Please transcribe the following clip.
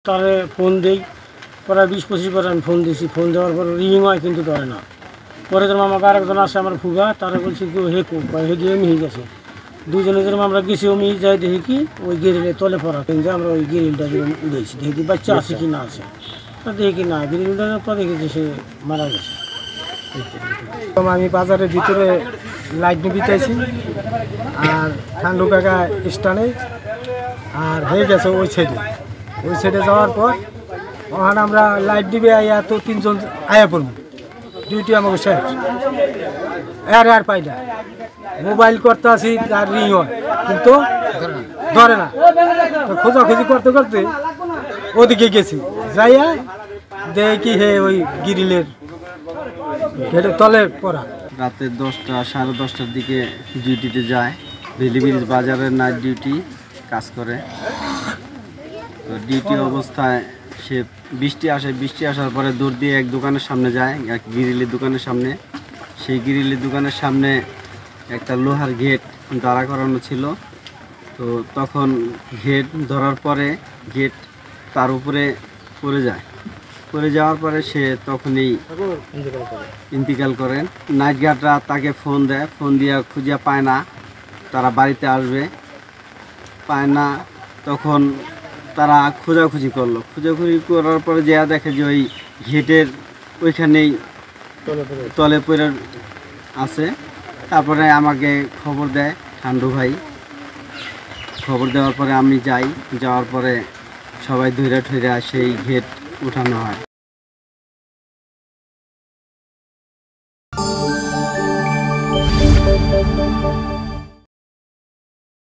তারে ফোন দেই, প্রায় 20-25 বার আমি ফোন দিয়েছি। ফোন দেওয়ার পর রিং হয় কিন্তু ধরে না। পরে যেরকম আমাকে আরেকজন আসে আমার ফুগা, তারা বলছি কেউ হে কো হে গিয়ে মিহি গেছে। দুজনে যেরকম আমরা গেছি আমি যাই দেখি কি ওই গেরিলের তলে পড়া, কিন্তু আমরা ওই গেরিলটা যেরকম উড়েছি দেখি বাচ্চা আছে কি না আছে, তা দেখি কি না গেরিলটার পর দেখেছি সে মারা গেছে। আমি বাজারের ভিতরে লাইট নিবি চাইছি আর ঠান্ডু কাকা স্টানে আর হয়ে গেছে ওই সাইডে যাওয়ার পর ওখানে আমরা লাইট দিবে আইয়া তো 3 জন আয়া পড়বো, ডিউটি আমাকে শেষ আর পাই না। মোবাইল করতে আসি তার রিং হয় কিন্তু ধরে না। তো খোঁজাখুঁজি করতে করতে ওদিকে গেছি, যাইয়া দেখি হে ওই গিরিলের গেটের তলে পড়া। রাতে 10টা সাড়ে 10টার দিকে ডিউটিতে যায়। ভেলিব্রিজ বাজারের নাইট ডিউটি কাজ করে। তো ডিউটি অবস্থায় সে বৃষ্টি আসার পরে দৌড় দিয়ে এক দোকানের সামনে যায়, এক গিরিলের দোকানের সামনে। সেই গিরিলের দোকানের সামনে একটা লোহার গেট দাঁড়া করানো ছিল। তো তখন গেট ধরার পরে গেট তার উপরে পড়ে যাওয়ার পরে সে তখনই ইন্তিকাল করেন। নাইট গার্ডরা তাকে ফোন দেয়, ফোন দিয়ে খুঁজে পায় না, তারা বাড়িতে আসবে, পায় না। তখন তারা খোঁজাখুঁজি করলো, খোঁজাখুঁজি করার পরে যা দেখে যে ওই গেটের ওইখানেই তলে পড়ে আছে। তারপরে আমাকে খবর দেয় ঠান্ডু ভাই। খবর দেওয়ার পরে আমি যাওয়ার পরে সবাই ধৈর্য সেই গেট উঠানো হয়।